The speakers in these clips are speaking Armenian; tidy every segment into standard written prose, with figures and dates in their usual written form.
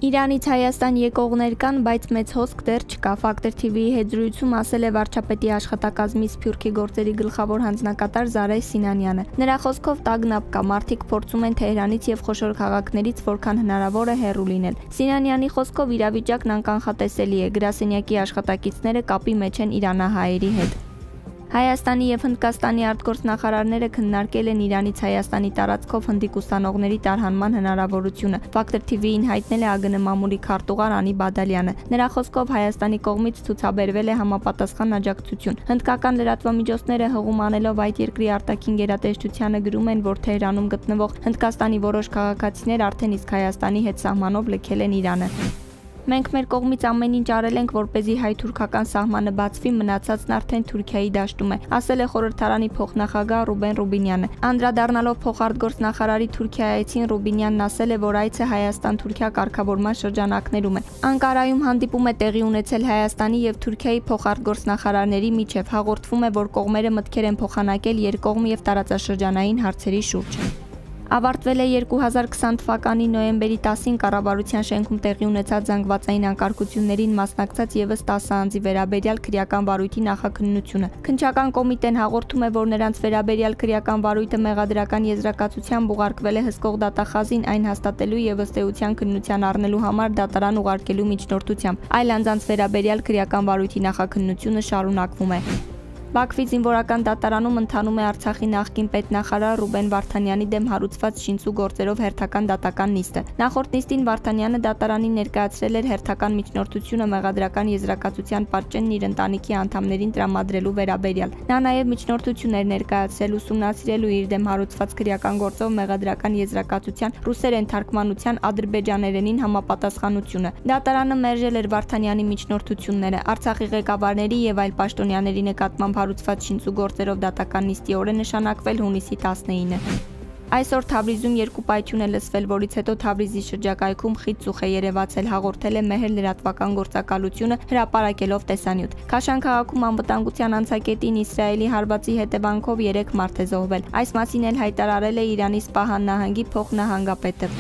Իրանից Հայաստան եկողներ կան, բայց մեծ հոսք դեռ չկա։ Ֆակտոր TV-ի հետ զրույցում ասել է վարչապետի աշխատակազմի Սփյուռքի գործերի գլխավոր հանձնակատար Զարայ Սինանյանը։ Նրա խոսքով տագնապ կա, մարդիկ փորձում են Թեհրանից եւ խոշոր քաղաքներից որքան հնարավոր է հեռու լինել։ Սինանյանի խոսքով իրավիճակն անկանխատեսելի է, գրասենյակի աշխատակիցները կապի մեջ են իրանահայերի հետ։ Հայաստանի եւ Հնդկաստանի արտգործնախարարները քննարկել են Իրանից Հայաստանի տարածքով հնդիկ ուսանողների տարհանման հնարավորությունը։ Ֆակտոր TV-ին հայտնել է ԱԳՆ մամուլի քարտուղար Անի Բադալյանը։ Նրա խոսքով Հայաստանի կողմից ցուցաբերվել է համապատասխան աջակցություն։ Հնդկական լրատվամիջոցները հղում անելով այդ երկրի արտաքին գերատեսչությանը գրում են, որ Թեհրանում գտնվող Հնդկաստանի որոշ քաղաքացիներ արդեն իսկ Հայաստանի հետ սահմանով լքել են Իրանը։ Մենք մեր կողմից ամեն ինչ արել ենք, որպեսզի հայ-թուրքական սահմանը բացվի, մնացածն արդեն Թուրքիայի դաշտում է, ասել է խորհրդարանի փոխնախագահ Ռուբեն Ռուբինյանը։ Անդրադառնալով փոխարտգործնախարարի Թուրքիա այցին, Ռուբինյանն ասել է, որ այցը Հայաստան-Թուրքիա կարգավորման շրջանակներում է։ Անկարայում հանդիպում է տեղի ունեցել Հայաստանի եւ Թուրքիայի փոխարտգործնախարարների միջև, հաղորդվում է, որ կողմերը մտքեր են փոխանակել երկկողմ եւ տարածաշրջանային հարցերի շուրջ։ Ավարտվել է 2020 թվականի նոյեմբերի 10-ին կառավարության շենքում տեղի ունեցած զանգվածային անկարգություններին մասնակցած եւս 10 անձի վերաբերյալ քրեական վարույթի նախաքննությունը։ Քննչական կոմիտեն հաղորդում է, որ նրանց վերաբերյալ քրեական վարույթը մեղադրական եզրակացությամբ ուղարկվել է հսկող դատախազին այն հաստատելու եւ ըստ էության քննության առնելու համար դատարան ուղարկելու միջնորդությամբ։ Այլ անձանց վերաբերյալ քրեական վարույթի նախաքննությունը շարունակվում է։ Բաքվի զինվորական դատարանում ընթանում է Արցախի նախկին պետնախարար Ռուբեն Վարդանյանի դեմ հարուցված շինծու գործերով հերթական դատական նիստը։ Նախորդ նիստին Վարդանյանը դատարանին ներկայացրել էր հերթական միջնորդությունը մեղադրական եզրակացության պատճենն իր ընտանիքի անդամներին տրամադրելու վերաբերյալ։ Նա նաև միջնորդություններ ներկայացրել ուսումնասիրելու իր դեմ հարուցված քրեական գործով մեղադրական եզրակացության ռուսերեն թարգմանության ադրբեջաներենին համապատասխանությունը։ Դատարանը մերժել էր Վարդանյանի միջնորդությունները, Արցախի ղեկավարների եւ այլ պաշտոնյաների նկատմամբ հարուցված շինծու գործերով դատական նիստի օր է նշանակվել հունիսի 19-ը։ Այսօր Թավրիզում երկու պայթյուն է լսվել, որից հետո Թավրիզի շրջակայքում խիտ ծուխ է երևացել, հաղորդել է Մեհեր լրատվական գործակալությունը, հրապարակելով տեսանյութ։ Քաշան քաղաքում անվտանգության անցակետին Իսրայելի հարվածի հետևանքով 3 մարդ է զոհվել։ Այս մասին էլ հայտարարել է Իրանի Սպահան նահանգի փոխնահանգապետը։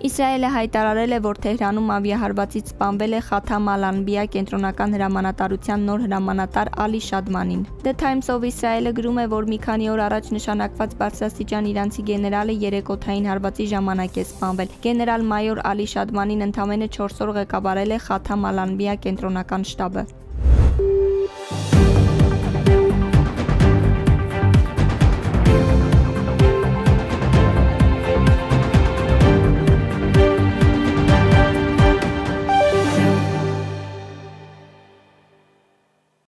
Իսրայելը հայտարարել է, որ Թեհրանում ավիահարվածից սպանվել է Խաթամ Ալ-Անբիա կենտրոնական հրամանատարության նոր հրամանատար Ալի Շադմանին։ The Times of Israel-ը գրում է, որ մի քանի օր առաջ նշանակված բարձրաստիճան իրանցի գեներալը 3 օդային հարվածի ժամանակ է սպանվել։ Գեներալ-մայոր Ալի Շադմանին ընդամենը 4 օր ղեկավարել է Խաթամ Ալ-Անբիա կենտրոնական շտաբը։